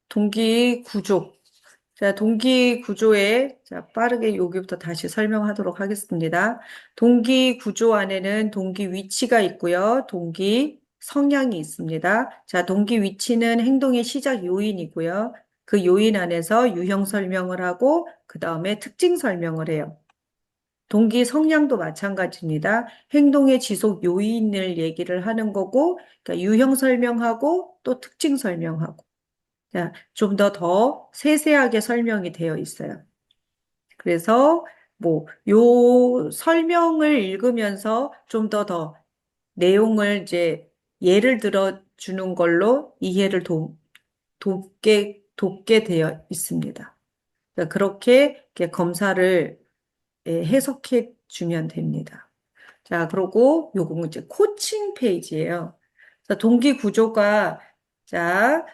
동기 구조. 자, 동기 구조에, 자, 빠르게 여기부터 다시 설명하도록 하겠습니다. 동기 구조 안에는 동기 위치가 있고요. 동기 성향이 있습니다. 자, 동기 위치는 행동의 시작 요인이고요. 그 요인 안에서 유형 설명을 하고, 그 다음에 특징 설명을 해요. 동기 성향도 마찬가지입니다. 행동의 지속 요인을 얘기를 하는 거고, 그러니까 유형 설명하고 또 특징 설명하고. 자, 좀 더 세세하게 설명이 되어 있어요. 그래서 요 설명을 읽으면서 좀 더 내용을 이제 예를 들어 주는 걸로 이해를 돕게 되어 있습니다. 그러니까 그렇게 이렇게 검사를 해석해 주면 됩니다. 자, 그리고 요거는 이제 코칭 페이지예요. 그래서 동기 구조가 자,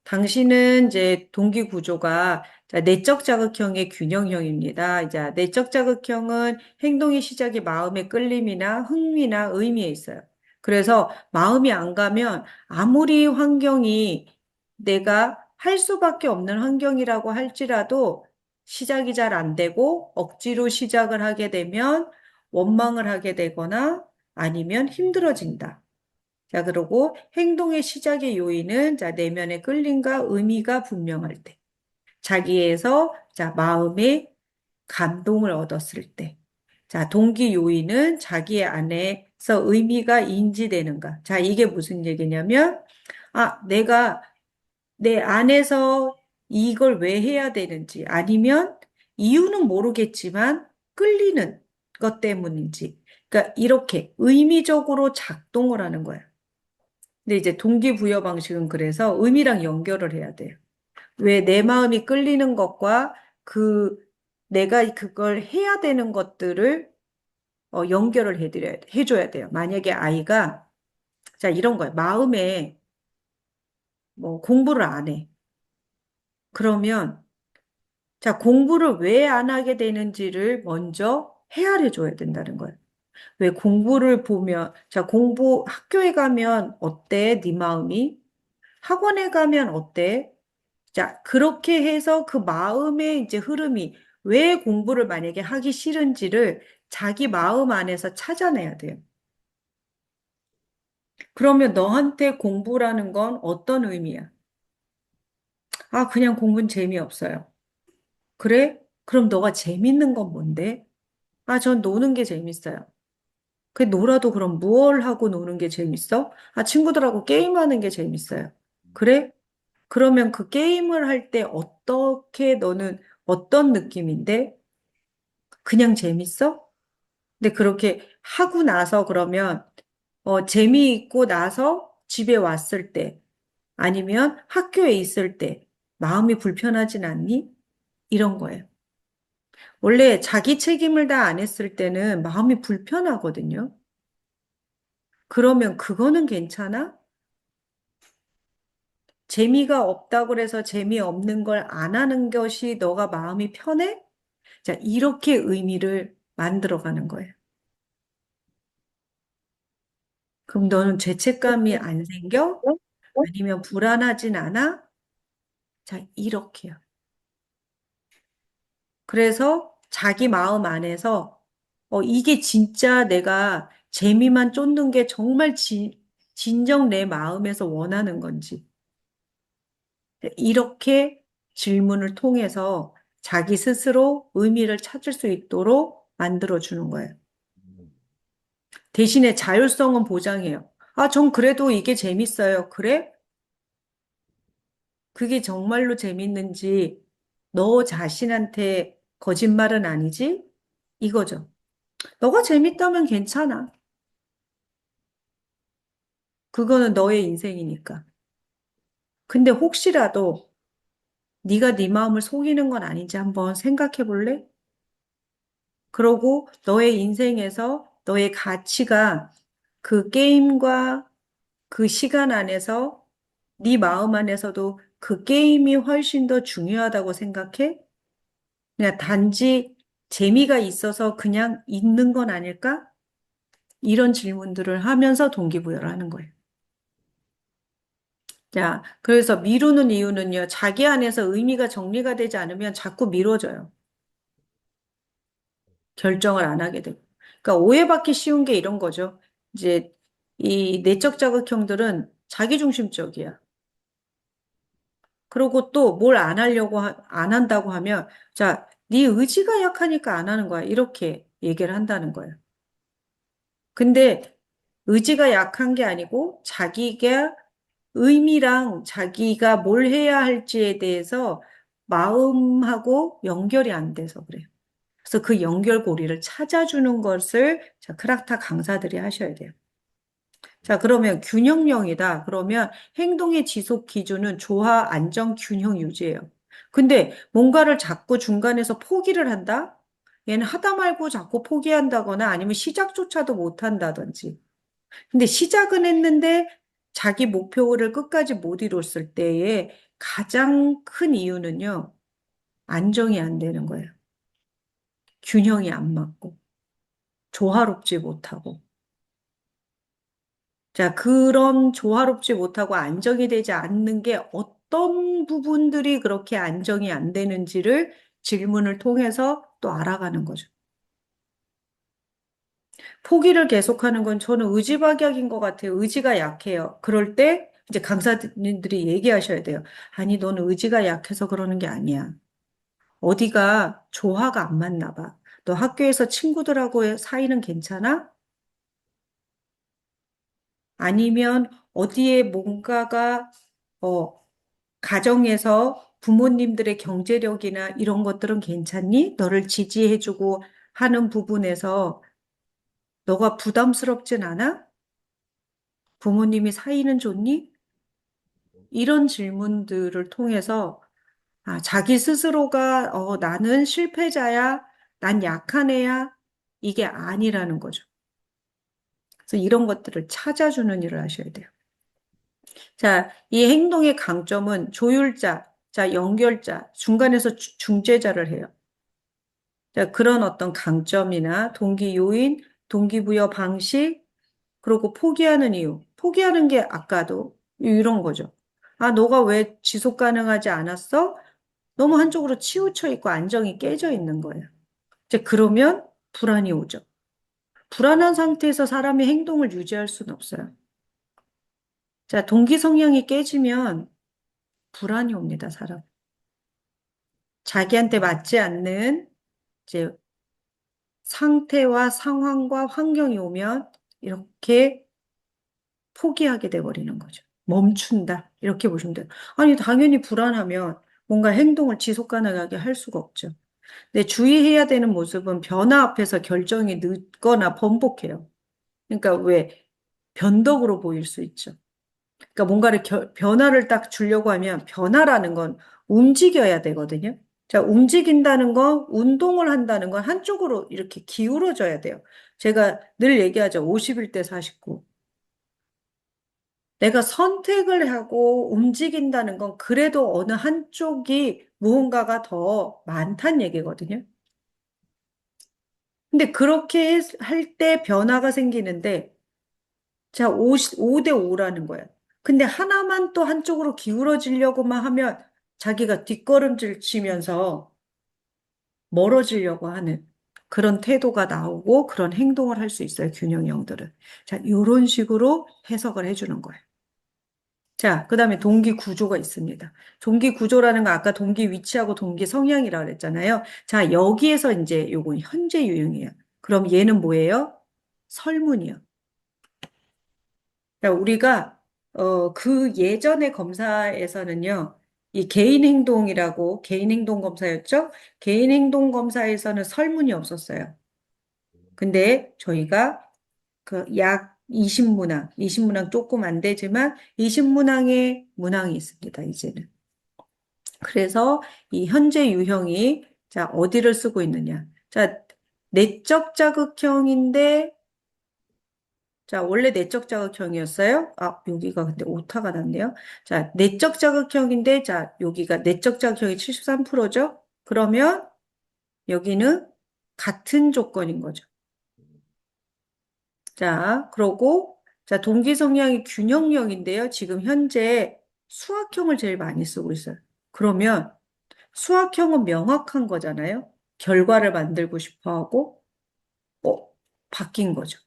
당신은 이제 동기 구조가 자, 내적 자극형의 균형형입니다. 이제 내적 자극형은 행동의 시작이 마음의 끌림이나 흥미나 의미에 있어요. 그래서 마음이 안 가면 아무리 환경이 내가 할 수밖에 없는 환경이라고 할지라도 시작이 잘 안 되고 억지로 시작을 하게 되면 원망을 하게 되거나 아니면 힘들어진다. 자, 그리고 행동의 시작의 요인은 자, 내면의 끌림과 의미가 분명할 때. 자기에서 자, 마음의 감동을 얻었을 때. 자, 동기 요인은 자기 안에서 의미가 인지되는가. 자, 이게 무슨 얘기냐면, 내가 내 안에서 이걸 왜 해야 되는지, 아니면 이유는 모르겠지만 끌리는 것 때문인지. 그러니까 이렇게 의미적으로 작동을 하는 거야. 근데 이제 동기부여 방식은 그래서 의미랑 연결을 해야 돼요. 왜 내 마음이 끌리는 것과 그 내가 그걸 해야 되는 것들을 연결을 해줘야 돼요. 만약에 아이가 자 이런 거예요. 마음에 공부를 안 해. 그러면 자, 공부를 왜 안 하게 되는지를 먼저 헤아려 줘야 된다는 거예요. 왜 공부를 보면, 자, 학교에 가면 어때? 네 마음이? 학원에 가면 어때? 자, 그렇게 해서 그 마음의 이제 흐름이 왜 공부를 만약에 하기 싫은지를 자기 마음 안에서 찾아내야 돼요. 그러면 너한테 공부라는 건 어떤 의미야? 그냥 공부는 재미없어요. 그래? 그럼 너가 재밌는 건 뭔데? 전 노는 게 재밌어요. 놀아도 그럼 무얼 하고 노는 게 재밌어? 친구들하고 게임하는 게 재밌어요. 그래? 그러면 그 게임을 할 때 어떻게 너는 어떤 느낌인데? 그냥 재밌어? 근데 그렇게 하고 나서 그러면 재미있고 나서 집에 왔을 때 아니면 학교에 있을 때 마음이 불편하진 않니? 이런 거예요. 원래 자기 책임을 다 안 했을 때는 마음이 불편하거든요. 그러면 그거는 괜찮아? 재미가 없다고 그래서 재미없는 걸 안 하는 것이 너가 마음이 편해? 자, 이렇게 의미를 만들어가는 거예요. 그럼 너는 죄책감이 안 생겨? 아니면 불안하진 않아? 자, 이렇게요. 그래서 자기 마음 안에서 이게 진짜 내가 재미만 쫓는 게 정말 진정 내 마음에서 원하는 건지. 이렇게 질문을 통해서 자기 스스로 의미를 찾을 수 있도록 만들어주는 거예요. 대신에 자율성은 보장해요. 전 그래도 이게 재밌어요. 그래? 그게 정말로 재밌는지 너 자신한테 거짓말은 아니지? 이거죠. 너가 재밌다면 괜찮아. 그거는 너의 인생이니까. 근데 혹시라도 네가 네 마음을 속이는 건 아닌지 한번 생각해 볼래? 그러고 너의 인생에서 너의 가치가 그 게임과 그 시간 안에서 네 마음 안에서도 그 게임이 훨씬 더 중요하다고 생각해? 그냥 단지 재미가 있어서 그냥 있는 건 아닐까? 이런 질문들을 하면서 동기부여를 하는 거예요. 자, 그래서 미루는 이유는요, 자기 안에서 의미가 정리가 되지 않으면 자꾸 미뤄져요. 결정을 안 하게 되고. 그러니까 오해받기 쉬운 게 이런 거죠. 이제 이 내적 자극형들은 자기중심적이야. 그리고 또 뭘 안 하려고, 안 한다고 하면, 자, 네 의지가 약하니까 안 하는 거야. 이렇게 얘기를 한다는 거예요. 근데 의지가 약한 게 아니고 자기가 의미랑 자기가 뭘 해야 할지에 대해서 마음하고 연결이 안 돼서 그래요. 그래서 그 연결고리를 찾아주는 것을 자, 크락타 강사들이 하셔야 돼요. 자, 그러면 균형형이다. 그러면 행동의 지속 기준은 조화, 안정, 균형 유지예요. 근데 뭔가를 자꾸 중간에서 포기를 한다? 얘는 하다 말고 자꾸 포기한다거나 아니면 시작조차도 못 한다든지. 근데 시작은 했는데 자기 목표를 끝까지 못 이뤘을 때에 가장 큰 이유는요, 안정이 안 되는 거예요. 균형이 안 맞고, 조화롭지 못하고. 자, 그런 조화롭지 못하고 안정이 되지 않는 게 어떤 부분들이 그렇게 안정이 안 되는지를 질문을 통해서 또 알아가는 거죠. 포기를 계속하는 건 저는 의지박약인 것 같아요. 의지가 약해요. 그럴 때 이제 강사님들이 얘기하셔야 돼요. 아니, 너는 의지가 약해서 그러는 게 아니야. 어디가 조화가 안 맞나 봐. 너 학교에서 친구들하고의 사이는 괜찮아? 아니면 어디에 뭔가가 어, 가정에서 부모님들의 경제력이나 이런 것들은 괜찮니? 너를 지지해주고 하는 부분에서 너가 부담스럽진 않아? 부모님이 사이는 좋니? 이런 질문들을 통해서 아, 자기 스스로가 나는 실패자야, 난 약한 애야, 이게 아니라는 거죠. 그래서 이런 것들을 찾아주는 일을 하셔야 돼요. 자, 이 행동의 강점은 조율자, 자, 연결자, 중간에서 중재자를 해요. 자, 그런 어떤 강점이나 동기 요인, 동기부여 방식, 그리고 포기하는 이유. 포기하는 게 아까도 이런 거죠. 아, 너가 왜 지속 가능하지 않았어? 너무 한쪽으로 치우쳐 있고 안정이 깨져 있는 거예요. 이제 그러면 불안이 오죠. 불안한 상태에서 사람이 행동을 유지할 수는 없어요. 자, 동기 성향이 깨지면 불안이 옵니다, 사람. 자기한테 맞지 않는 이제 상태와 상황과 환경이 오면 이렇게 포기하게 돼버리는 거죠. 멈춘다. 이렇게 보시면 돼요. 아니, 당연히 불안하면 뭔가 행동을 지속 가능하게 할 수가 없죠. 근데 주의해야 되는 모습은 변화 앞에서 결정이 늦거나 번복해요. 그러니까 왜 변덕으로 보일 수 있죠. 그러니까 뭔가를 변화를 딱 주려고 하면 변화라는 건 움직여야 되거든요. 자, 움직인다는 건 운동을 한다는 건 한쪽으로 이렇게 기울어져야 돼요. 제가 늘 얘기하죠. 51대 49. 내가 선택을 하고 움직인다는 건 그래도 어느 한쪽이 무언가가 더 많다는 얘기거든요. 근데 그렇게 할 때 변화가 생기는데, 자, 5대 5라는 거예요. 근데 하나만 또 한쪽으로 기울어지려고만 하면 자기가 뒷걸음질 치면서 멀어지려고 하는 그런 태도가 나오고 그런 행동을 할 수 있어요, 균형형들은. 자, 이런 식으로 해석을 해주는 거예요. 자, 그 다음에 동기 구조가 있습니다. 동기 구조라는 거 아까 동기 위치하고 동기 성향이라고 그랬잖아요. 자, 여기에서 이제 요건 현재 유형이에요. 그럼 얘는 뭐예요? 설문이요. 자, 우리가 그 예전의 검사에서는요. 이 개인 행동이라고 개인 행동 검사였죠? 개인 행동 검사에서는 설문이 없었어요. 근데 저희가 그 약 20문항, 20문항 조금 안 되지만 20문항의 문항이 있습니다, 이제는. 그래서 이 현재 유형이 자, 어디를 쓰고 있느냐. 자, 내적 자극형인데 자, 원래 내적 자극형이었어요? 아, 여기가 근데 오타가 났네요. 자, 내적 자극형인데 자, 여기가 내적 자극형이 73%죠? 그러면 여기는 같은 조건인 거죠. 자, 그러고 자, 동기 성향이 균형형인데요. 지금 현재 수학형을 제일 많이 쓰고 있어요. 그러면 수학형은 명확한 거잖아요. 결과를 만들고 싶어 하고, 어, 바뀐 거죠.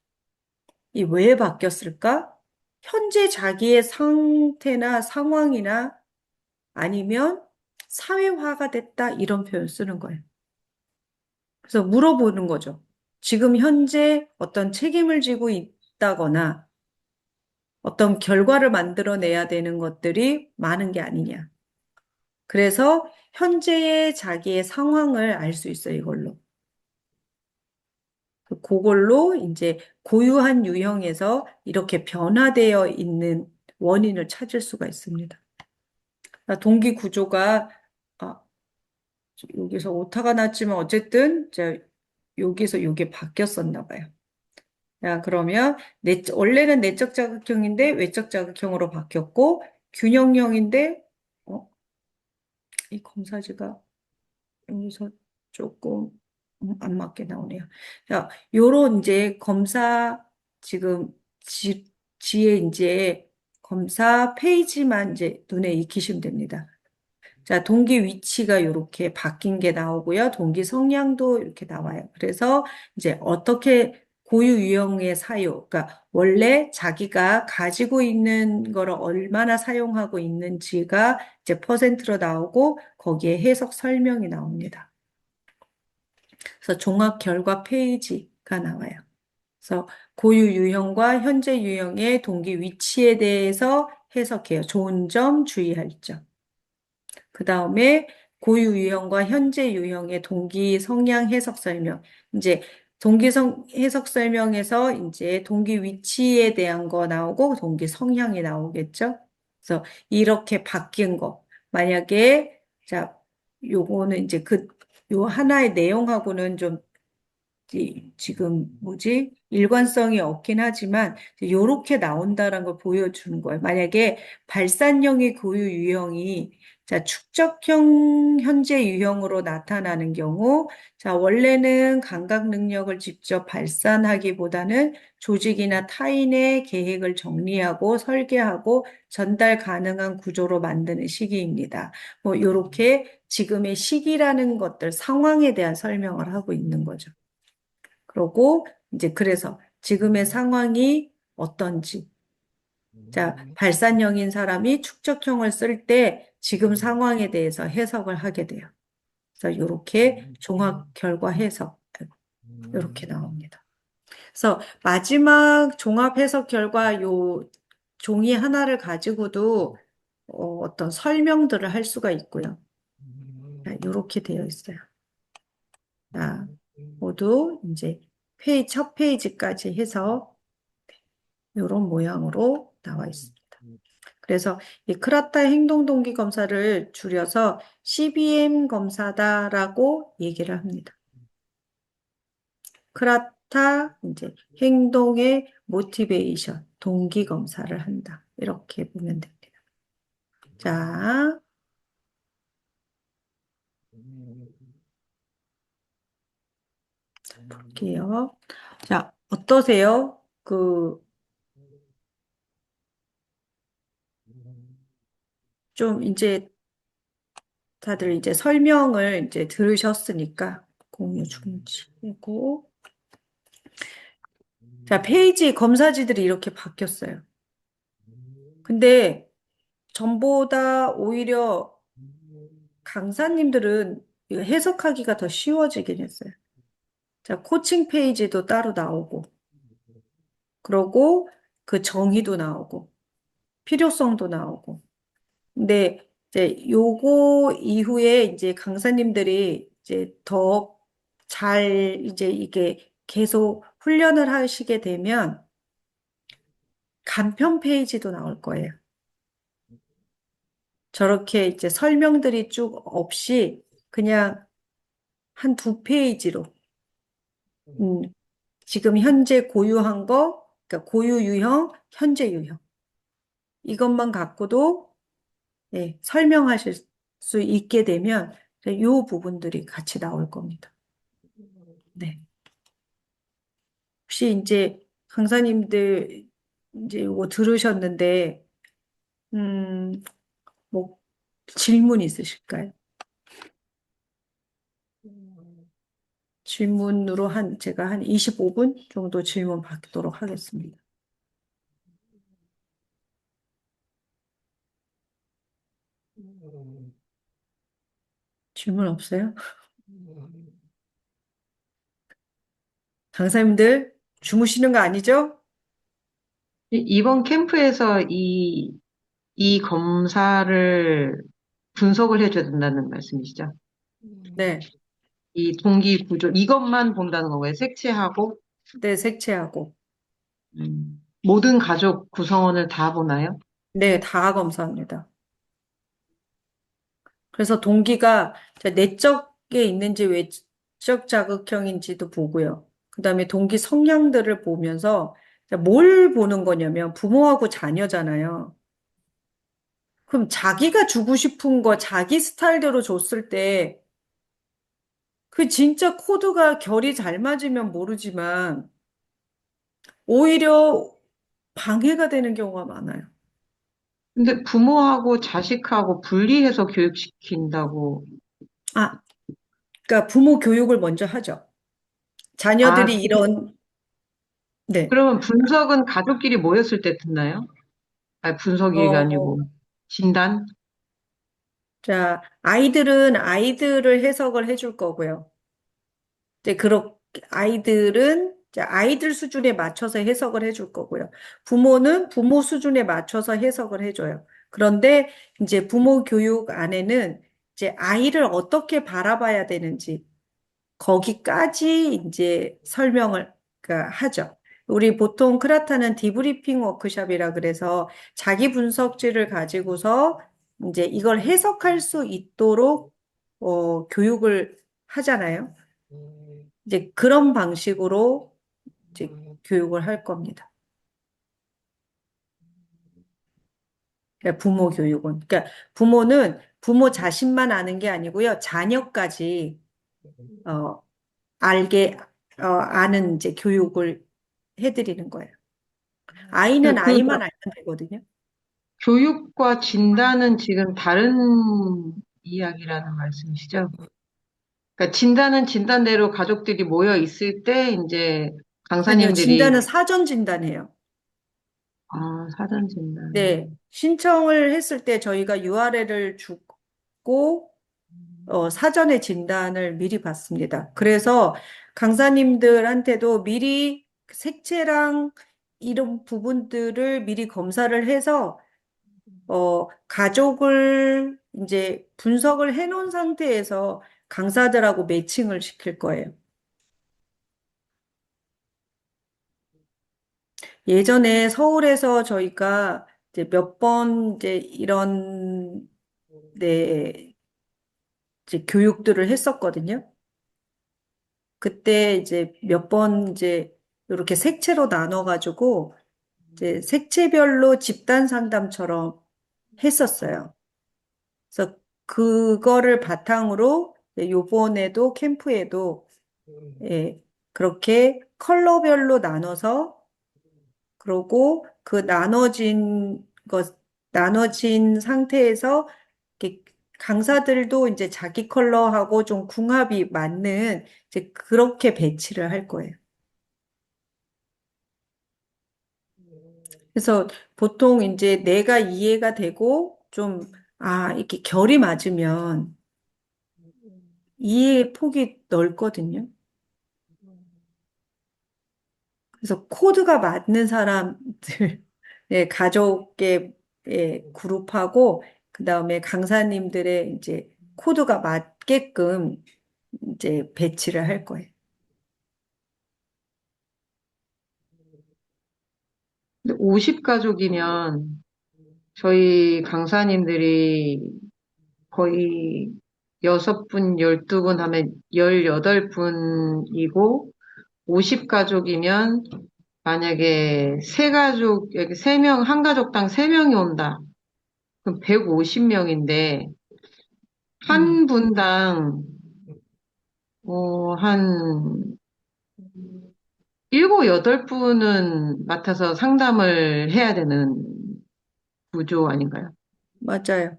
이 왜 바뀌었을까? 현재 자기의 상태나 상황이나 아니면 사회화가 됐다 이런 표현 쓰는 거예요. 그래서 물어보는 거죠. 지금 현재 어떤 책임을 지고 있다거나 어떤 결과를 만들어내야 되는 것들이 많은 게 아니냐. 그래서 현재의 자기의 상황을 알 수 있어요, 이걸로. 그걸로 이제 고유한 유형에서 이렇게 변화되어 있는 원인을 찾을 수가 있습니다. 그러니까 동기 구조가 아, 여기서 오타가 났지만 어쨌든 여기서 이게 바뀌었었나 봐요. 자, 그러면 원래는 내적 자극형인데 외적 자극형으로 바뀌었고 균형형인데 어, 이 검사지가 여기서 조금 안 맞게 나오네요. 자, 요런 이제 검사 지금 지에 이제 검사 페이지만 이제 눈에 익히시면 됩니다. 자, 동기 위치가 이렇게 바뀐 게 나오고요. 동기 성향도 이렇게 나와요. 그래서 이제 어떻게 고유 유형의 사유, 그러니까 원래 자기가 가지고 있는 거를 얼마나 사용하고 있는지가 이제 퍼센트로 나오고 거기에 해석 설명이 나옵니다. 그래서 종합 결과 페이지가 나와요. 그래서 고유 유형과 현재 유형의 동기 위치에 대해서 해석해요. 좋은 점, 주의할 점. 그 다음에 고유 유형과 현재 유형의 동기 성향 해석 설명. 이제 해석 설명에서 이제 동기 위치에 대한 거 나오고 동기 성향이 나오겠죠. 그래서 이렇게 바뀐 거. 만약에, 자, 요거는 이제 요 하나의 내용하고는 좀 지금 뭐지? 일관성이 없긴 하지만 이렇게 나온다는 걸 보여주는 거예요. 만약에 발산형의 고유 유형이 자, 축적형 현재 유형으로 나타나는 경우 자, 원래는 감각 능력을 직접 발산하기보다는 조직이나 타인의 계획을 정리하고 설계하고 전달 가능한 구조로 만드는 시기입니다. 뭐 이렇게 지금의 시기라는 것들 상황에 대한 설명을 하고 있는 거죠. 그러고 이제 그래서 지금의 상황이 어떤지. 자, 발산형인 사람이 축적형을 쓸 때 지금 상황에 대해서 해석을 하게 돼요. 그래서 이렇게 종합 결과 해석 이렇게 나옵니다. 그래서 마지막 종합 해석 결과 요 종이 하나를 가지고도 어떤 설명들을 할 수가 있고요. 이렇게 되어 있어요. 자, 모두 이제 첫 페이지까지 해서 이런 모양으로 나와 있습니다. 그래서 이 크라타 행동동기 검사를 줄여서 CBM 검사다라고 얘기를 합니다. 크라타 이제 행동의 모티베이션, 동기 검사를 한다. 이렇게 보면 됩니다. 자, 볼게요. 자, 어떠세요? 좀 이제 다들 이제 설명을 이제 들으셨으니까 공유 중지고. 자, 페이지 검사지들이 이렇게 바뀌었어요. 근데 전보다 오히려 강사님들은 이거 해석하기가 더 쉬워지긴 했어요. 자, 코칭 페이지도 따로 나오고, 그러고 그 정의도 나오고, 필요성도 나오고. 근데 이제 요거 이후에 이제 강사님들이 이제 더 잘 이제 이게 계속 훈련을 하시게 되면 간편 페이지도 나올 거예요. 저렇게 이제 설명들이 쭉 없이 그냥 한 두 페이지로, 음, 지금 현재 고유한 거, 그러니까 고유 유형, 현재 유형. 이것만 갖고도 네, 설명하실 수 있게 되면 이 부분들이 같이 나올 겁니다. 네. 혹시 이제 강사님들 이제 이거 들으셨는데, 음, 뭐 질문 있으실까요? 질문으로 제가 한 25분 정도 질문 받도록 하겠습니다. 질문 없어요? 강사님들 주무시는 거 아니죠? 이번 캠프에서 이 검사를 분석을 해줘야 된다는 말씀이시죠? 네, 이 동기 구조, 이것만 본다는 건가요? 색채하고, 네, 색채하고. 모든 가족 구성원을 다 보나요? 네, 다 검사합니다. 그래서 동기가 내적에 있는지 외적 자극형인지도 보고요. 그다음에 동기 성향들을 보면서 뭘 보는 거냐면 부모하고 자녀잖아요. 그럼 자기가 주고 싶은 거 자기 스타일대로 줬을 때 그 진짜 코드가 결이 잘 맞으면 모르지만 오히려 방해가 되는 경우가 많아요. 근데 부모하고 자식하고 분리해서 교육시킨다고. 아, 그러니까 부모 교육을 먼저 하죠. 아, 자녀들이 이런, 네. 그러면 분석은 가족끼리 모였을 때 듣나요? 아니, 분석이가 어, 아니고, 진단? 자, 아이들은 아이들을 해석을 해줄 거고요. 이제 아이들은 이제 아이들 수준에 맞춰서 해석을 해줄 거고요. 부모는 부모 수준에 맞춰서 해석을 해줘요. 그런데 이제 부모 교육 안에는 이제 아이를 어떻게 바라봐야 되는지 거기까지 이제 설명을 그러니까 하죠. 우리 보통 크라타는 디브리핑 워크숍이라 그래서 자기 분석지를 가지고서 이제 이걸 해석할 수 있도록 교육을 하잖아요. 이제 그런 방식으로 이제 교육을 할 겁니다. 그러니까 부모 교육은. 그러니까 부모는 부모 자신만 아는 게 아니고요. 자녀까지 어, 아는 이제 교육을 해드리는 거예요. 아이는 그 아이만 알면 되거든요. 교육과 진단은 지금 다른 이야기라는 말씀이시죠? 그러니까 진단은 진단대로 가족들이 모여 있을 때 이제 아니요, 강사님들이 진단은 사전 진단해요. 사전 네, 진단. 신청을 했을 때 저희가 URL을 주고 사전에 진단을 미리 받습니다. 그래서 강사님들한테도 미리 색채랑 이런 부분들을 미리 검사를 해서 가족을 이제 분석을 해놓은 상태에서 강사들하고 매칭을 시킬 거예요. 예전에 서울에서 저희가 이제 몇 번 이제 이런 네, 이제 교육들을 했었거든요. 그때 이제 몇 번 이제 이렇게 색채로 나눠가지고 이제 색채별로 집단 상담처럼 했었어요. 그래서 그거를 바탕으로 이제 요번에도 캠프에도 예, 그렇게 컬러별로 나눠서 그러고 그 나눠진 상태에서 이렇게 강사들도 이제 자기 컬러하고 좀 궁합이 맞는 이제 그렇게 배치를 할 거예요. 그래서 보통 이제 내가 이해가 되고 좀, 이렇게 결이 맞으면 이해 폭이 넓거든요. 그래서 코드가 맞는 사람들, 예, 가족의 그룹하고, 그 다음에 강사님들의 이제 코드가 맞게끔 이제 배치를 할 거예요. 50가족이면 저희 강사님들이 거의 6분, 12분 하면 18분이고 50가족이면 만약에 여기 한 가족당 세명이 온다. 그럼 150명인데 음, 한 분당 한 일곱, 여덟 분은 맡아서 상담을 해야 되는 구조 아닌가요? 맞아요.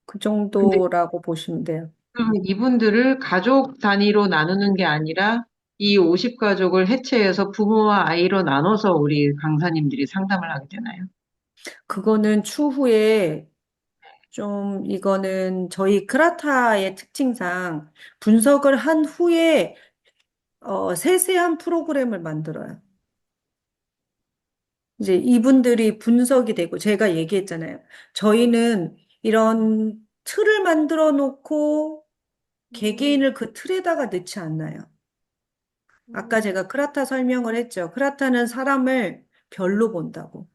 그 근데 정도라고 보시면 돼요. 그럼 이분들을 가족 단위로 나누는 게 아니라 이 50가족을 해체해서 부모와 아이로 나눠서 우리 강사님들이 상담을 하게 되나요? 그거는 추후에 좀 이거는 저희 크라타의 특징상 분석을 한 후에 세세한 프로그램을 만들어요. 이제 이분들이 분석이 되고 제가 얘기했잖아요. 저희는 이런 틀을 만들어 놓고 개개인을 그 틀에다가 넣지 않나요? 아까 제가 크라타 설명을 했죠. 크라타는 사람을 별로 본다고.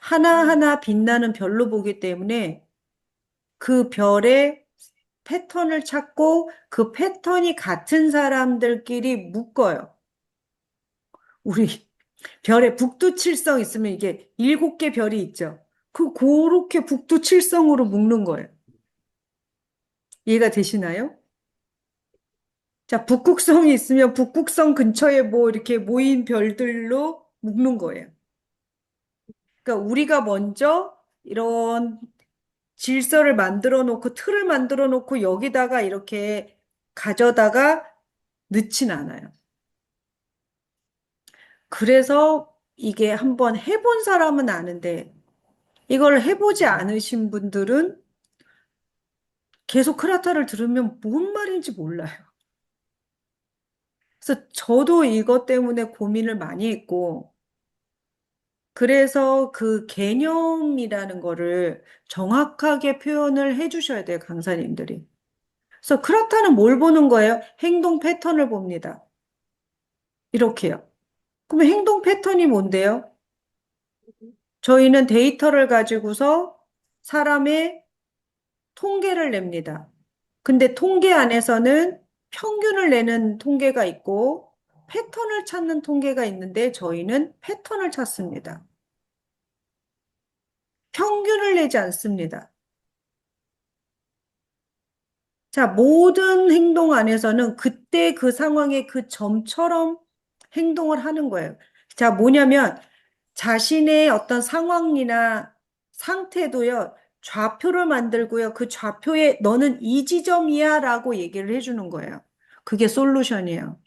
하나하나 빛나는 별로 보기 때문에 그 별의 패턴을 찾고 그 패턴이 같은 사람들끼리 묶어요. 우리 별에 북두칠성 있으면 이게 7개 별이 있죠. 그렇게 북두칠성으로 묶는 거예요. 이해가 되시나요? 자, 북극성이 있으면 북극성 근처에 뭐 이렇게 모인 별들로 묶는 거예요. 그러니까 우리가 먼저 이런 질서를 만들어 놓고 틀을 만들어 놓고 여기다가 이렇게 가져다가 넣진 않아요. 그래서 이게 한번 해본 사람은 아는데 이걸 해보지 않으신 분들은 계속 크라타를 들으면 뭔 말인지 몰라요. 그래서 저도 이것 때문에 고민을 많이 했고 그래서 그 개념이라는 거를 정확하게 표현을 해주셔야 돼요, 강사님들이. 그래서 크라타는 뭘 보는 거예요? 행동 패턴을 봅니다. 이렇게요. 그러면 행동 패턴이 뭔데요? 저희는 데이터를 가지고서 사람의 통계를 냅니다. 근데 통계 안에서는 평균을 내는 통계가 있고 패턴을 찾는 통계가 있는데 저희는 패턴을 찾습니다. 평균을 내지 않습니다. 자, 모든 행동 안에서는 그때 그 상황의 그 점처럼 행동을 하는 거예요. 자, 뭐냐면 자신의 어떤 상황이나 상태도요, 좌표를 만들고요. 그 좌표에 너는 이 지점이야 라고 얘기를 해주는 거예요. 그게 솔루션이에요.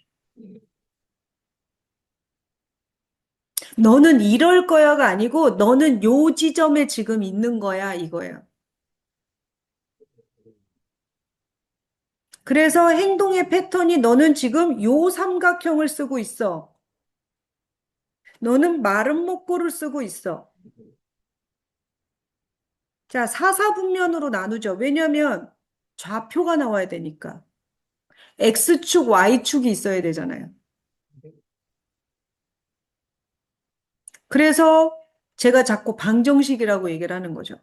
너는 이럴 거야가 아니고 너는 요 지점에 지금 있는 거야 이거예요. 그래서 행동의 패턴이 너는 지금 요 삼각형을 쓰고 있어. 너는 마른 목골을 쓰고 있어. 자, 사사분면으로 나누죠. 왜냐면 좌표가 나와야 되니까. X축, Y축이 있어야 되잖아요. 그래서 제가 자꾸 방정식이라고 얘기를 하는 거죠.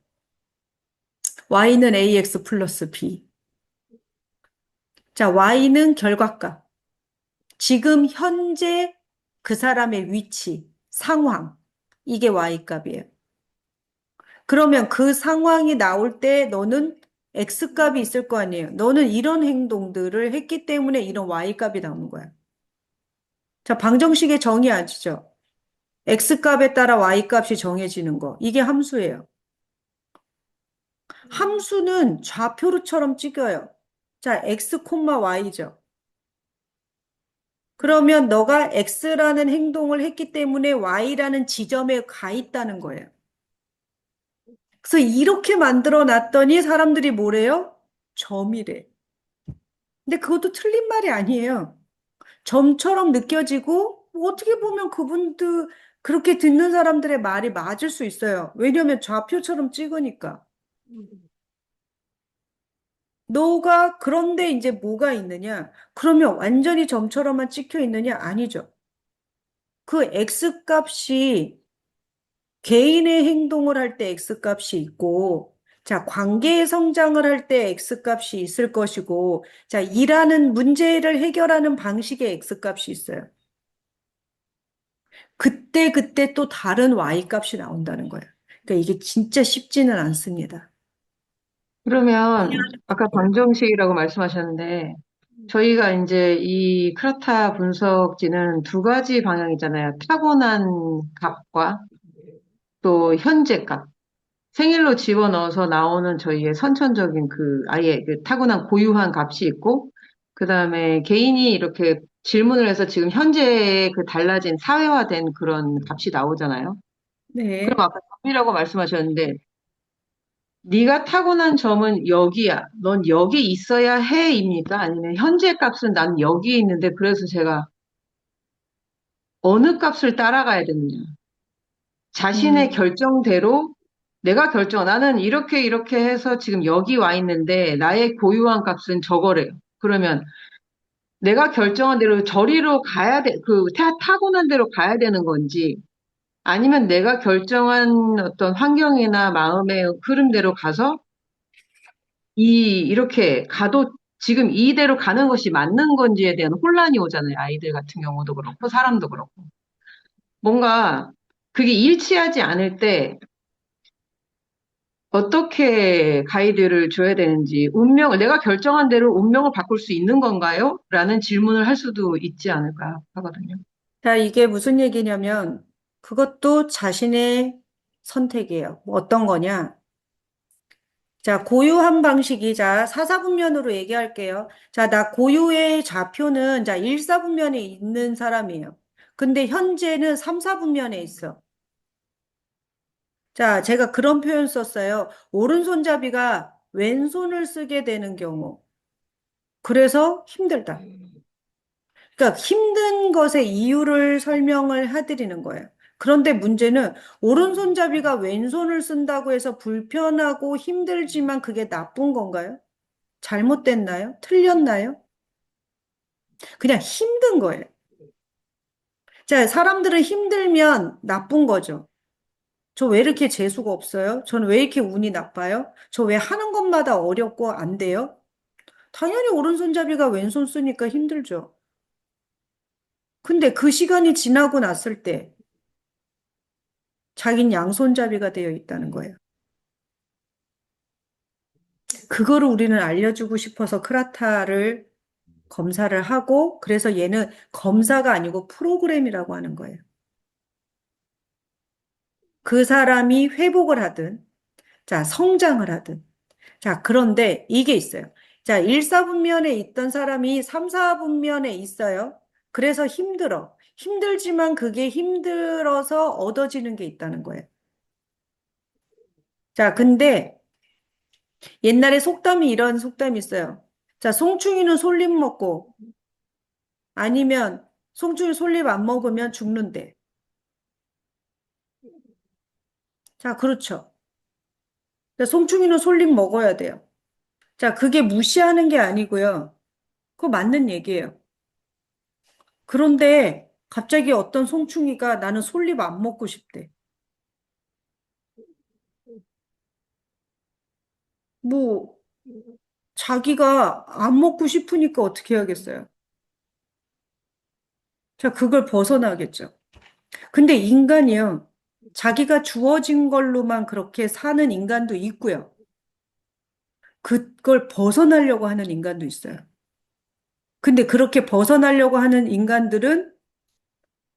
Y는 AX 플러스 B. 자, Y는 결과값. 지금 현재 그 사람의 위치, 상황. 이게 Y값이에요. 그러면 그 상황이 나올 때 너는 X값이 있을 거 아니에요. 너는 이런 행동들을 했기 때문에 이런 Y값이 나오는 거야. 자, 방정식의 정의 아시죠? X값에 따라 Y값이 정해지는 거. 이게 함수예요. 함수는 좌표로처럼 찍혀요. 자, X, Y죠. 그러면 너가 X라는 행동을 했기 때문에 Y라는 지점에 가 있다는 거예요. 그래서 이렇게 만들어 놨더니 사람들이 뭐래요? 점이래. 근데 그것도 틀린 말이 아니에요. 점처럼 느껴지고 뭐 어떻게 보면 그분들 그렇게 듣는 사람들의 말이 맞을 수 있어요. 왜냐하면 좌표처럼 찍으니까. 너가 그런데 이제 뭐가 있느냐? 그러면 완전히 점처럼만 찍혀 있느냐? 아니죠. 그 X 값이 개인의 행동을 할 때 X값이 있고, 자, 관계의 성장을 할 때 X값이 있을 것이고, 자, 일하는 문제를 해결하는 방식의 X값이 있어요. 그때 또 다른 Y값이 나온다는 거예요. 그러니까 이게 진짜 쉽지는 않습니다. 그러면 아까 방정식이라고 말씀하셨는데 저희가 이제 이 크라타 분석지는 두 가지 방향이잖아요. 타고난 값과 또 현재 값. 생일로 집어넣어서 나오는 저희의 선천적인 그 아예 그 타고난 고유한 값이 있고, 그 다음에 개인이 이렇게 질문을 해서 지금 현재의 그 달라진 사회화된 그런 값이 나오잖아요. 그럼 네. 아까 점이라고 말씀하셨는데, 네가 타고난 점은 여기야. 넌 여기 있어야 해입니까? 아니면 현재 값은 난 여기 있는데 그래서 제가 어느 값을 따라가야 되느냐. 자신의 음, 결정대로 내가 나는 이렇게 해서 지금 여기 와 있는데 나의 고유한 값은 저거래요. 그러면 내가 결정한 대로 저리로 가야 타고난 대로 가야 되는 건지 아니면 내가 결정한 어떤 환경이나 마음의 흐름대로 가서 이렇게 가도 지금 이대로 가는 것이 맞는 건지에 대한 혼란이 오잖아요. 아이들 같은 경우도 그렇고, 사람도 그렇고. 뭔가 그게 일치하지 않을 때 어떻게 가이드를 줘야 되는지, 내가 결정한 대로 운명을 바꿀 수 있는 건가요? 라는 질문을 할 수도 있지 않을까 하거든요. 자, 이게 무슨 얘기냐면, 그것도 자신의 선택이에요. 뭐 어떤 거냐? 자, 고유한 방식이, 자, 사사분면으로 얘기할게요. 자, 나 고유의 좌표는, 자, 일사분면에 있는 사람이에요. 근데 현재는 삼사분면에 있어. 자, 제가 그런 표현 썼어요. 오른손잡이가 왼손을 쓰게 되는 경우. 그래서 힘들다. 그러니까 힘든 것의 이유를 설명을 해드리는 거예요. 그런데 문제는 오른손잡이가 왼손을 쓴다고 해서 불편하고 힘들지만 그게 나쁜 건가요? 잘못됐나요? 틀렸나요? 그냥 힘든 거예요. 자, 사람들은 힘들면 나쁜 거죠. 저 왜 이렇게 재수가 없어요? 저는 왜 이렇게 운이 나빠요? 저 왜 하는 것마다 어렵고 안 돼요? 당연히 오른손잡이가 왼손 쓰니까 힘들죠. 근데 그 시간이 지나고 났을 때 자긴 양손잡이가 되어 있다는 거예요. 그거를 우리는 알려주고 싶어서 크라타를 검사를 하고 그래서 얘는 검사가 아니고 프로그램이라고 하는 거예요. 그 사람이 회복을 하든 자, 성장을 하든 자, 그런데 이게 있어요. 자, 1사분면에 있던 사람이 3사분면에 있어요. 그래서 힘들어. 힘들지만 그게 힘들어서 얻어지는 게 있다는 거예요. 자, 근데 옛날에 속담이 이런 속담이 있어요. 자, 송충이는 솔잎 먹고 아니면 송충이 솔잎 안 먹으면 죽는데. 자, 그렇죠. 자, 송충이는 솔잎 먹어야 돼요. 자, 그게 무시하는 게 아니고요. 그거 맞는 얘기예요. 그런데 갑자기 어떤 송충이가 나는 솔잎 안 먹고 싶대. 뭐, 자기가 안 먹고 싶으니까 어떻게 해야겠어요? 자, 그걸 벗어나겠죠. 근데 인간이요. 자기가 주어진 걸로만 그렇게 사는 인간도 있고요. 그걸 벗어나려고 하는 인간도 있어요. 근데 그렇게 벗어나려고 하는 인간들은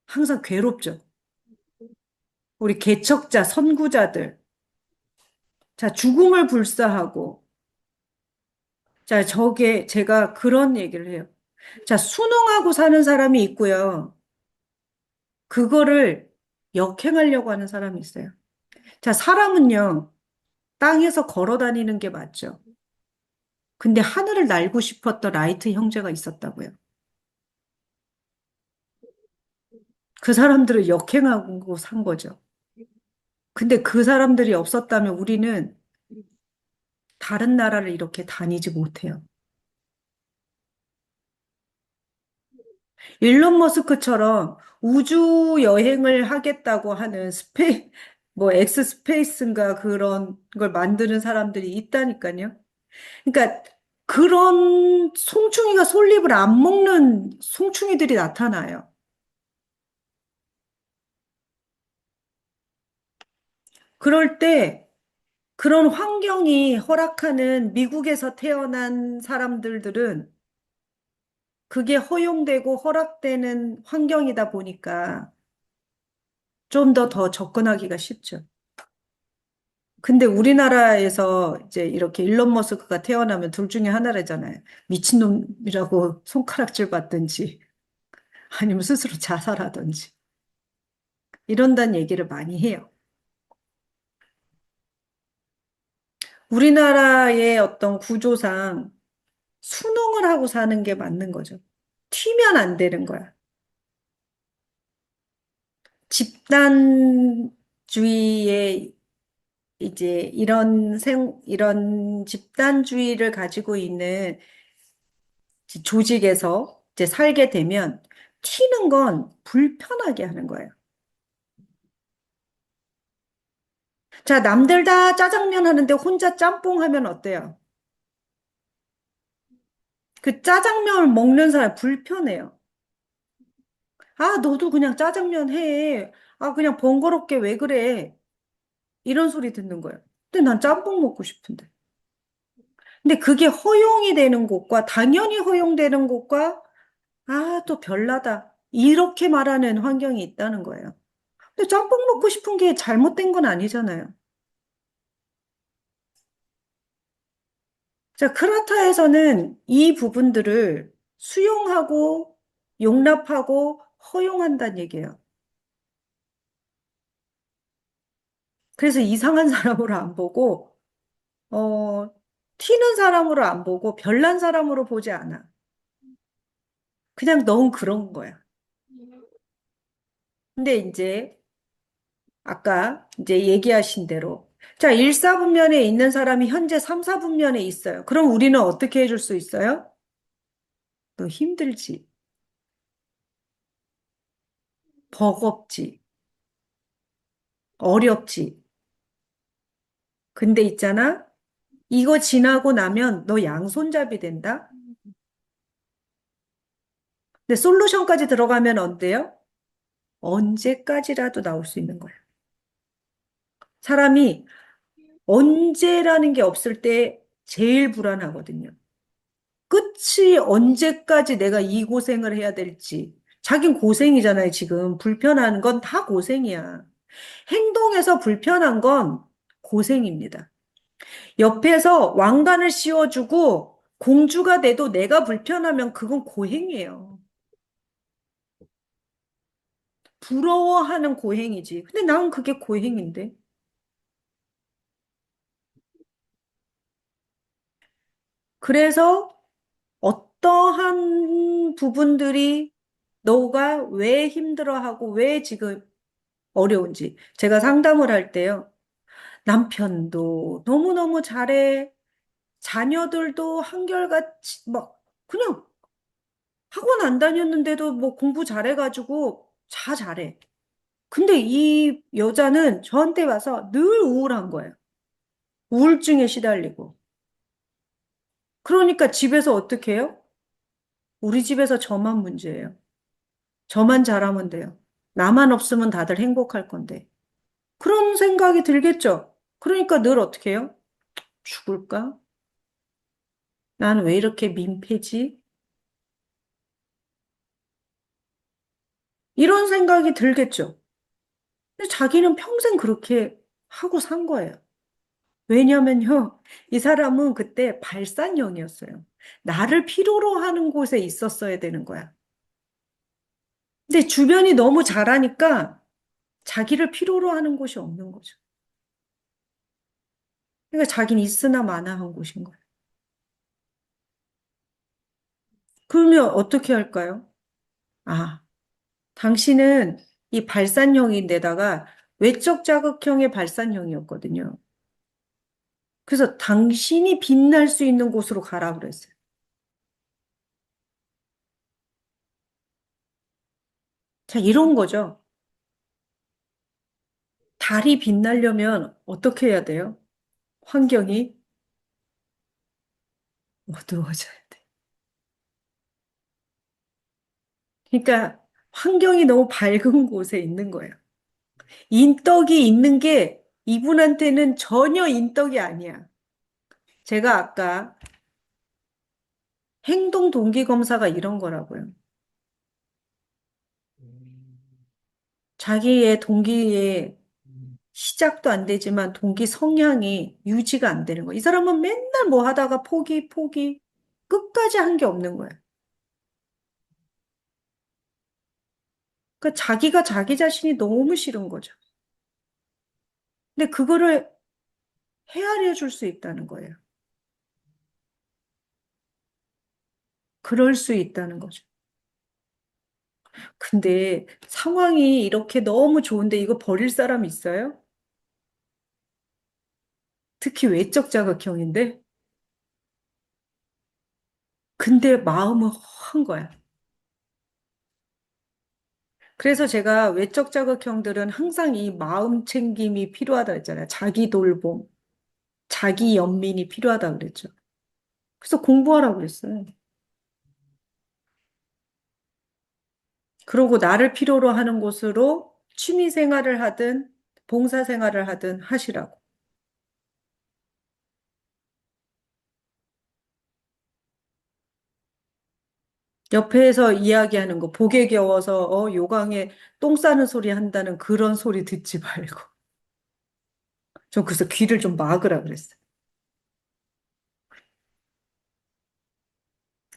항상 괴롭죠. 우리 개척자, 선구자들. 자, 죽음을 불사하고. 자, 저게 제가 그런 얘기를 해요. 자, 순응하고 사는 사람이 있고요. 그거를 역행하려고 하는 사람이 있어요. 자, 사람은요, 땅에서 걸어 다니는 게 맞죠. 근데 하늘을 날고 싶었던 라이트 형제가 있었다고요. 그 사람들을 역행하고 산 거죠. 근데 그 사람들이 없었다면 우리는 다른 나라를 이렇게 다니지 못해요. 일론 머스크처럼 우주 여행을 하겠다고 하는 뭐 엑스 스페이스인가 그런 걸 만드는 사람들이 있다니까요. 그러니까 그런 송충이가 솔잎을 안 먹는 송충이들이 나타나요. 그럴 때 그런 환경이 허락하는 미국에서 태어난 사람들은 그게 허용되고 허락되는 환경이다 보니까 좀 더 접근하기가 쉽죠. 근데 우리나라에서 이제 이렇게 일론 머스크가 태어나면 둘 중에 하나래잖아요. 미친놈이라고 손가락질 받든지 아니면 스스로 자살하든지 이런다는 얘기를 많이 해요. 우리나라의 어떤 구조상 순응을 하고 사는 게 맞는 거죠. 튀면 안 되는 거야. 집단주의의 이제 이런 집단주의를 가지고 있는 조직에서 이제 살게 되면 튀는 건 불편하게 하는 거예요. 자, 남들 다 짜장면 하는데 혼자 짬뽕 하면 어때요? 그 짜장면을 먹는 사람 불편해요. 아, 너도 그냥 짜장면 해. 아, 그냥 번거롭게 왜 그래? 이런 소리 듣는 거예요. 근데 난 짬뽕 먹고 싶은데. 근데 그게 허용이 되는 곳과 당연히 허용되는 곳과 아, 또 별나다. 이렇게 말하는 환경이 있다는 거예요. 근데 짬뽕 먹고 싶은 게 잘못된 건 아니잖아요. 자, 크라타에서는 이 부분들을 수용하고 용납하고 허용한다는 얘기예요. 그래서 이상한 사람으로 안 보고, 어, 튀는 사람으로 안 보고 별난 사람으로 보지 않아. 그냥 넌 그런 거야. 근데 이제 아까 이제 얘기하신 대로 자, 1사분면에 있는 사람이 현재 3사분면에 있어요. 그럼 우리는 어떻게 해줄 수 있어요? 너 힘들지, 버겁지, 어렵지. 근데 있잖아. 이거 지나고 나면 너 양손잡이 된다? 근데 솔루션까지 들어가면 어때요? 언제까지라도 나올 수 있는 거야. 사람이 언제라는 게 없을 때 제일 불안하거든요. 끝이 언제까지 내가 이 고생을 해야 될지. 자긴 고생이잖아요, 지금. 불편한 건 다 고생이야. 행동에서 불편한 건 고생입니다. 옆에서 왕관을 씌워주고 공주가 돼도 내가 불편하면 그건 고행이에요. 부러워하는 고행이지. 근데 난 그게 고행인데. 그래서 어떠한 부분들이 너가 왜 힘들어하고 왜 지금 어려운지 제가 상담을 할 때요. 남편도 너무너무 잘해. 자녀들도 한결같이 막 그냥 학원 안 다녔는데도 뭐 공부 잘해가지고 다 잘해. 근데 이 여자는 저한테 와서 늘 우울한 거예요. 우울증에 시달리고. 그러니까 집에서 어떻게 해요? 우리 집에서 저만 문제예요. 저만 잘하면 돼요. 나만 없으면 다들 행복할 건데. 그런 생각이 들겠죠? 그러니까 늘 어떻게 해요? 죽을까? 나는 왜 이렇게 민폐지? 이런 생각이 들겠죠? 근데 자기는 평생 그렇게 하고 산 거예요. 왜냐면요, 이 사람은 그때 발산형이었어요. 나를 필요로 하는 곳에 있었어야 되는 거야. 근데 주변이 너무 잘하니까 자기를 필요로 하는 곳이 없는 거죠. 그러니까 자기는 있으나 마나 한 곳인 거예요. 그러면 어떻게 할까요? 아, 당신은 이 발산형인데다가 외적 자극형의 발산형이었거든요. 그래서 당신이 빛날 수 있는 곳으로 가라 그랬어요. 자, 이런 거죠. 달이 빛나려면 어떻게 해야 돼요? 환경이 어두워져야 돼. 그러니까 환경이 너무 밝은 곳에 있는 거예요. 인덕이 있는 게 이분한테는 전혀 인덕이 아니야. 제가 아까 행동 동기 검사가 이런 거라고요. 자기의 동기에 시작도 안 되지만 동기 성향이 유지가 안 되는 거야. 이 사람은 맨날 뭐 하다가 포기, 끝까지 한 게 없는 거야. 그러니까 자기가 자기 자신이 너무 싫은 거죠. 근데 그거를 헤아려 줄 수 있다는 거예요. 그럴 수 있다는 거죠. 근데 상황이 이렇게 너무 좋은데 이거 버릴 사람 있어요? 특히 외적 자극형인데? 근데 마음은 허한 거야. 그래서 제가 외적 자극형들은 항상 이 마음 챙김이 필요하다 했잖아요. 자기 돌봄, 자기 연민이 필요하다 그랬죠. 그래서 공부하라고 그랬어요. 그러고 나를 필요로 하는 곳으로 취미 생활을 하든 봉사 생활을 하든 하시라고. 옆에서 이야기하는 거, 복에 겨워서, 요강에 똥 싸는 소리 한다는 그런 소리 듣지 말고. 전 그래서 귀를 좀 막으라 그랬어요.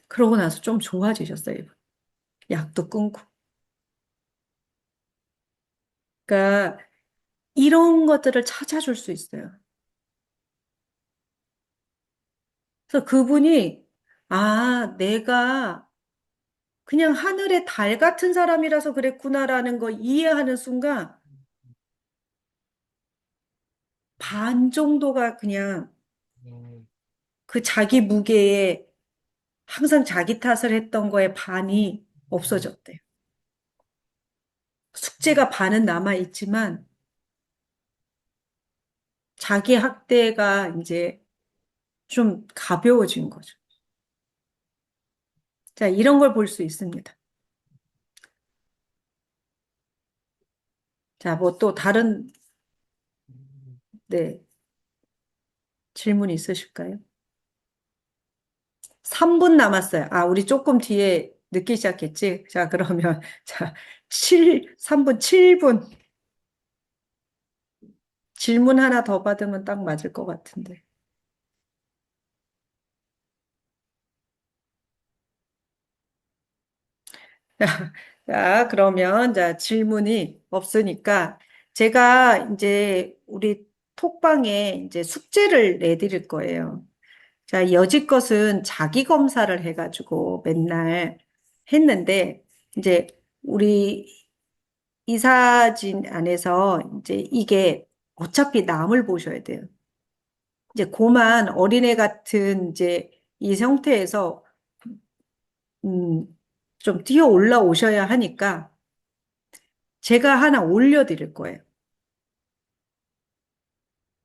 그러고 나서 좀 좋아지셨어요, 이분. 약도 끊고. 그러니까 이런 것들을 찾아줄 수 있어요. 그래서 그분이, 아, 내가 그냥 하늘의 달 같은 사람이라서 그랬구나라는 거 이해하는 순간 반 정도가 그냥 그 자기 무게에 항상 자기 탓을 했던 거에 반이 없어졌대요. 숙제가 반은 남아있지만 자기 학대가 이제 좀 가벼워진 거죠. 자, 이런 걸 볼 수 있습니다. 자, 뭐 또 다른, 네, 질문 있으실까요? 3분 남았어요. 아, 우리 조금 뒤에 늦기 시작했지? 자, 그러면, 자, 3분, 7분. 질문 하나 더 받으면 딱 맞을 것 같은데. 자, 그러면, 자, 질문이 없으니까, 제가 이제 우리 톡방에 이제 숙제를 내드릴 거예요. 자, 여지껏은 자기 검사를 해가지고 맨날 했는데, 이제 우리 이사진 안에서 이제 이게 어차피 남을 보셔야 돼요. 이제 고만 어린애 같은 이제 이 상태에서, 음, 좀 뛰어 올라오셔야 하니까 제가 하나 올려드릴 거예요.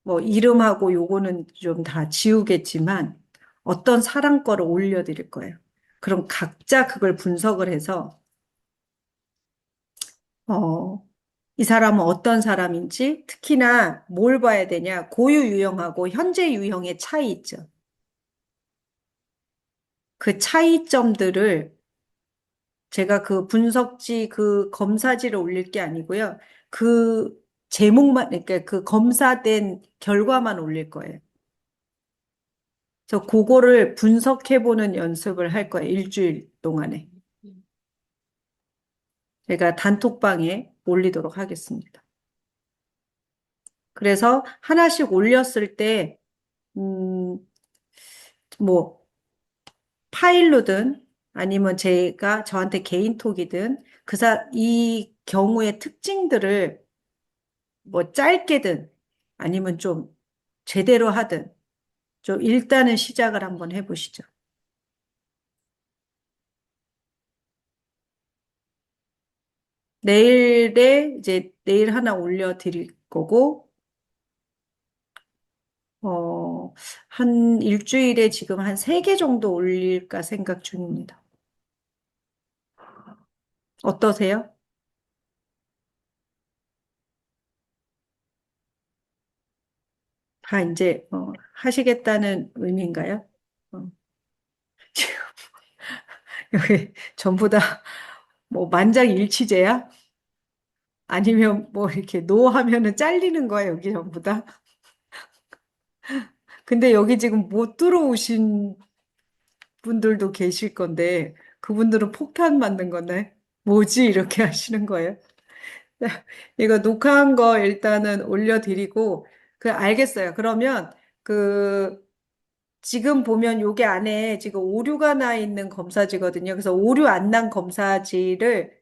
뭐 이름하고 요거는 좀 다 지우겠지만 어떤 사람 거를 올려드릴 거예요. 그럼 각자 그걸 분석을 해서 어, 이 사람은 어떤 사람인지 특히나 뭘 봐야 되냐 고유 유형하고 현재 유형의 차이 있죠. 그 차이점들을 제가 그 분석지 그 검사지를 올릴 게 아니고요. 그 제목만 그러니까 그 검사된 결과만 올릴 거예요. 그래서 그거를 분석해보는 연습을 할 거예요. 일주일 동안에. 제가 단톡방에 올리도록 하겠습니다. 그래서 하나씩 올렸을 때, 음, 뭐, 파일로든 아니면 제가 저한테 개인톡이든 이 경우의 특징들을 뭐 짧게든 아니면 좀 제대로 하든 좀 일단은 시작을 한번 해보시죠. 내일 하나 올려드릴 거고, 어, 한 일주일에 지금 한 세 개 정도 올릴까 생각 중입니다. 어떠세요? 다 이제, 하시겠다는 의미인가요? 어, 지금 여기 전부 다 뭐 만장일치제야? 아니면 뭐 이렇게 노 하면은 잘리는 거야, 여기 전부 다? 근데 여기 지금 못 들어오신 분들도 계실 건데, 그분들은 폭탄 맞는 거네. 뭐지? 이렇게 하시는 거예요. 이거 녹화한 거 일단은 올려드리고, 알겠어요. 그러면 그, 지금 보면 요게 안에 지금 오류가 나 있는 검사지거든요. 그래서 오류 안 난 검사지를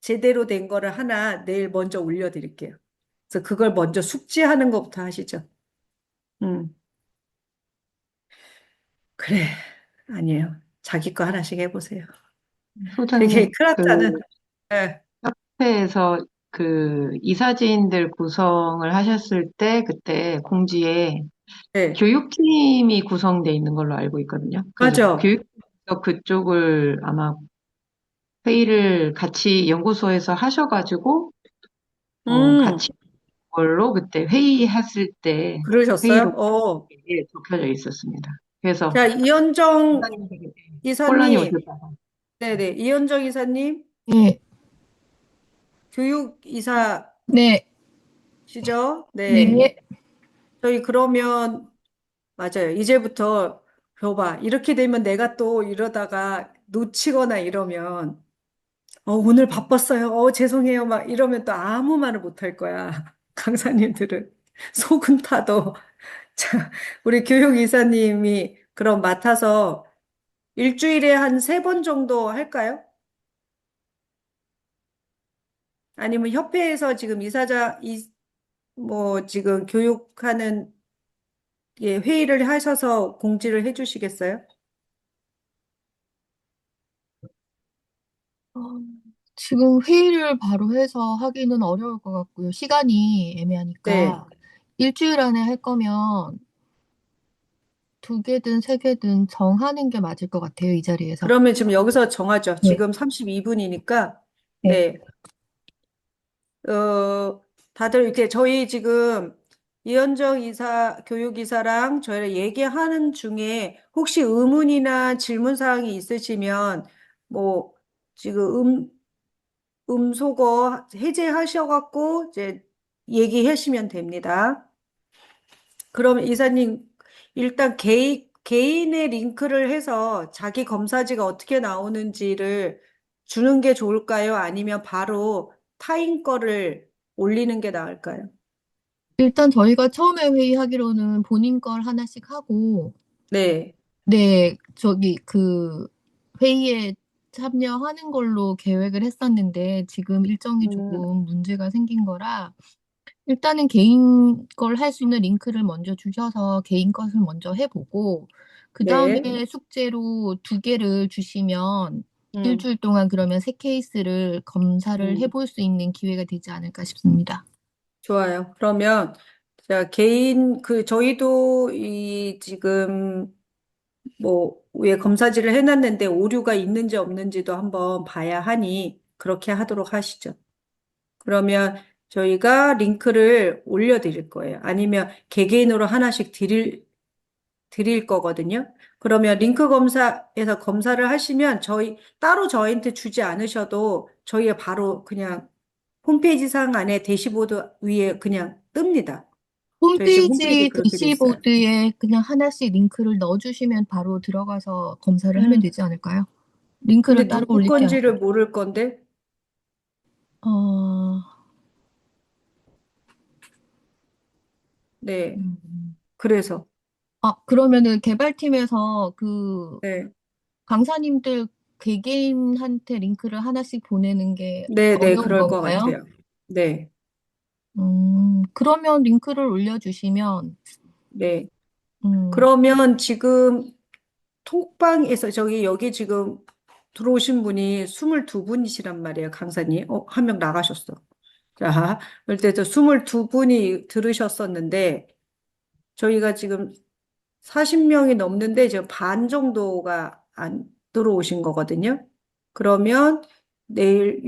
제대로 된 거를 하나 내일 먼저 올려드릴게요. 그래서 그걸 먼저 숙지하는 것부터 하시죠. 음, 그래. 아니에요. 자기 거 하나씩 해보세요. 이게 소장님, 크라타는, 네, 카페에서 그 이사진들 구성을 하셨을 때 그때 공지에 네, 교육팀이 구성돼 있는 걸로 알고 있거든요. 그래서 맞아. 교육팀에서 그쪽을 아마 회의를 같이 연구소에서 하셔가지고 음, 같이 걸로 그때 회의했을 때 그러셨어요? 회의록 어. 에 적혀져 있었습니다. 그래서 자, 이현정 원장님들이 혼란이 이사님, 오실까 봐. 네네, 이현정 이사님, 네, 교육 이사시죠? 네, 네. 네. 저희 그러면, 맞아요. 이제부터 봐. 이렇게 되면 내가 또 이러다가 놓치거나 이러면, 오늘 바빴어요. 죄송해요. 막 이러면 또 아무 말을 못 할 거야. 강사님들은. 속은 타도. 자, 우리 교육 이사님이 그럼 맡아서 일주일에 한 세 번 정도 할까요? 아니면 협회에서 지금 뭐, 지금 교육하는 회의를 하셔서 공지를 해 주시겠어요? 어, 지금 회의를 바로 해서 하기는 어려울 것 같고요. 시간이 네. 애매하니까 일주일 안에 할 거면 두 개든 세 개든 정하는 게 맞을 것 같아요, 이 자리에서. 그러면 지금 여기서 정하죠. 네, 지금 32분이니까, 네. 네. 다들 이렇게 저희 지금 이현정 교육이사랑 저희랑 얘기하는 중에 혹시 의문이나 질문 사항이 있으시면 뭐 지금 음소거 해제하셔갖고 이제 얘기하시면 됩니다. 그럼 이사님 일단 개인의 링크를 해서 자기 검사지가 어떻게 나오는지를 주는 게 좋을까요? 아니면 바로 타인 거를 올리는 게 나을까요? 일단 저희가 처음에 회의하기로는 본인 걸 하나씩 하고, 네. 네, 회의에 참여하는 걸로 계획을 했었는데 지금 일정이 음, 조금 문제가 생긴 거라 일단은 개인 걸 할 수 있는 링크를 먼저 주셔서 개인 것을 먼저 해 보고 그다음에 네. 숙제로 두 개를 주시면 음, 일주일 동안 그러면 세 케이스를 검사를 해 음, 볼 수 있는 기회가 되지 않을까 싶습니다. 좋아요. 그러면 자, 저희도 이 지금 뭐, 왜 검사지를 해놨는데 오류가 있는지 없는지도 한번 봐야 하니 그렇게 하도록 하시죠. 그러면 저희가 링크를 올려드릴 거예요. 아니면 개개인으로 하나씩 드릴 거거든요. 그러면 링크 검사에서 검사를 하시면 따로 저희한테 주지 않으셔도 저희가 바로 그냥 홈페이지 상 안에 대시보드 위에 그냥 뜹니다. 저희 지금 홈페이지 홈페이지 그렇게 돼 있어요. 대시보드에 그냥 하나씩 링크를 넣어 주시면 바로 들어가서 검사를 하면 음, 되지 않을까요? 근데 링크를 따로 누구 올릴 게 아니라. 건지를 모를 건데, 어, 네. 음. 그래서, 그러면은 개발팀에서 네. 강사님들 개개인한테 링크를 하나씩 보내는 게 네, 네, 어려운 그럴 것 건가요? 같아요. 네, 그러면 링크를 올려주시면, 네. 음, 그러면 지금 톡방에서 여기 지금 들어오신 분이 22분이시란 말이에요, 강사님. 한 명 나가셨어. 자, 그때도 22분이 들으셨었는데, 저희가 지금 40명이 넘는데, 지금 반 정도가 안 들어오신 거거든요. 그러면 내일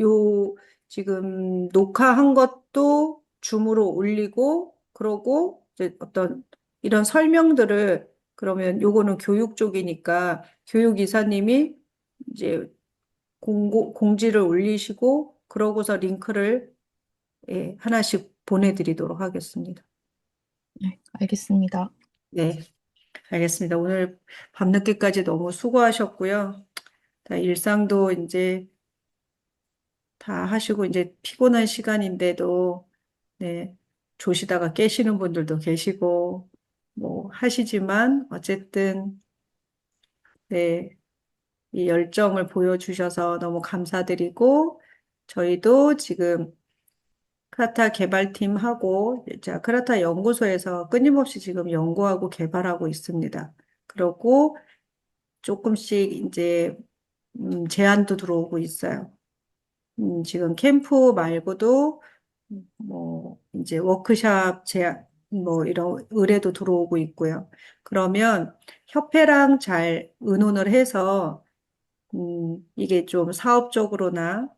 지금 녹화한 것도 줌으로 올리고, 그러고 이제 어떤 이런 설명들을 그러면 요거는 교육 쪽이니까 교육 이사님이 이제 공지를 올리시고, 그러고서 링크를 예, 하나씩 보내드리도록 하겠습니다. 네, 알겠습니다. 네, 알겠습니다. 오늘 밤늦게까지 너무 수고하셨고요. 다 일상도 이제 다 하시고 이제 피곤한 시간인데도 네, 조시다가 깨시는 분들도 계시고 뭐 하시지만 어쨌든 네, 이 열정을 보여주셔서 너무 감사드리고 저희도 지금 크라타 개발팀하고 자, 크라타 연구소에서 끊임없이 지금 연구하고 개발하고 있습니다. 그리고 조금씩 이제 제안도 들어오고 있어요. 지금 캠프 말고도 뭐 이제 워크샵 제안 뭐 이런 의뢰도 들어오고 있고요. 그러면 협회랑 잘 의논을 해서 이게 좀 사업적으로나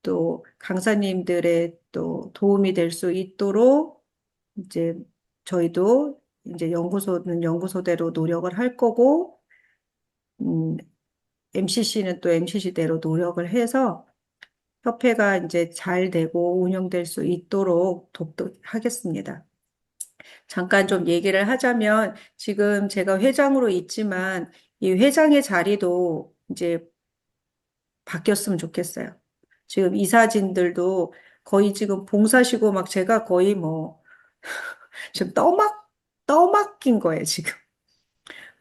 또 강사님들의 또 도움이 될 수 있도록 이제 저희도 이제 연구소는 연구소대로 노력을 할 거고, MCC는 또 MCC대로 노력을 해서 협회가 이제 잘 되고 운영될 수 있도록 돕도록 하겠습니다. 잠깐 좀 얘기를 하자면 지금 제가 회장으로 있지만 이 회장의 자리도 이제 바뀌었으면 좋겠어요. 지금 이사진들도 거의 지금 봉사시고 막 제가 거의 뭐 지금 떠맡긴 거예요, 지금.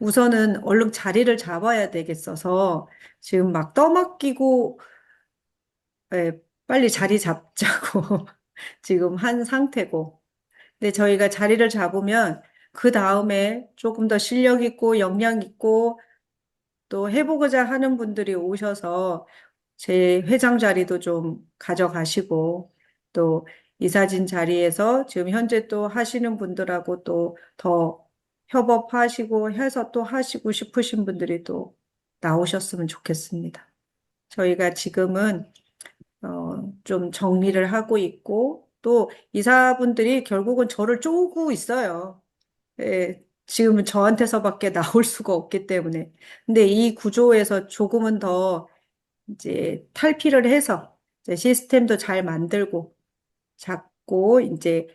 우선은 얼른 자리를 잡아야 되겠어서 지금 막 떠맡기고 예, 빨리 자리 잡자고 지금 한 상태고. 근데 저희가 자리를 잡으면 그 다음에 조금 더 실력 있고 역량 있고 또 해보고자 하는 분들이 오셔서 제 회장 자리도 좀 가져가시고 또 이사진 자리에서 지금 현재 또 하시는 분들하고 또 더 협업하시고 해서 또 하시고 싶으신 분들이 또 나오셨으면 좋겠습니다. 저희가 지금은 좀 정리를 하고 있고 또 이사분들이 결국은 저를 쪼고 있어요. 예, 지금은 저한테서밖에 나올 수가 없기 때문에. 근데 이 구조에서 조금은 더 이제 탈피를 해서 이제 시스템도 잘 만들고 잡고 이제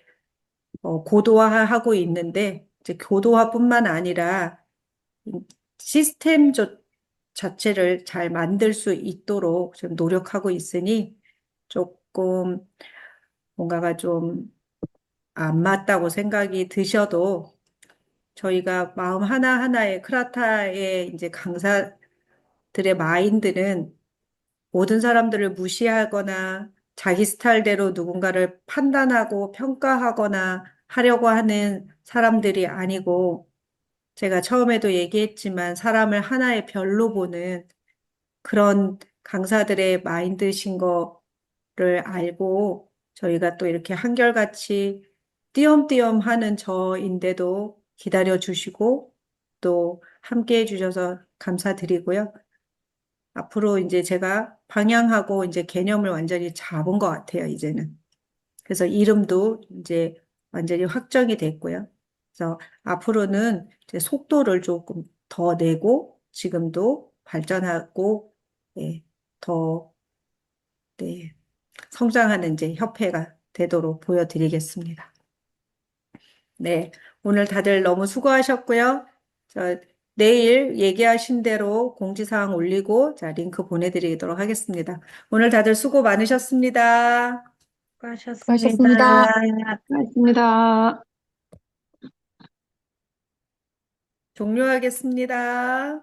고도화하고 있는데 이제 고도화뿐만 아니라 시스템 자체를 잘 만들 수 있도록 지금 노력하고 있으니 조금 뭔가가 좀 안 맞다고 생각이 드셔도 저희가 마음 하나하나의 크라타의 이제 강사들의 마인드는 모든 사람들을 무시하거나 자기 스타일대로 누군가를 판단하고 평가하거나 하려고 하는 사람들이 아니고 제가 처음에도 얘기했지만 사람을 하나의 별로 보는 그런 강사들의 마인드신 거를 알고 저희가 또 이렇게 한결같이 띄엄띄엄 하는 저인데도 기다려 주시고 또 함께 해주셔서 감사드리고요. 앞으로 이제 제가 방향하고 이제 개념을 완전히 잡은 것 같아요, 이제는. 그래서 이름도 이제 완전히 확정이 됐고요. 그래서 앞으로는 이제 속도를 조금 더 내고 지금도 발전하고 예, 더 네, 성장하는 이제 협회가 되도록 보여드리겠습니다. 네, 오늘 다들 너무 수고하셨고요. 내일 얘기하신 대로 공지사항 올리고 자, 링크 보내드리도록 하겠습니다. 오늘 다들 수고 많으셨습니다. 수고하셨습니다. 수고하셨습니다. 고맙습니다. 종료하겠습니다.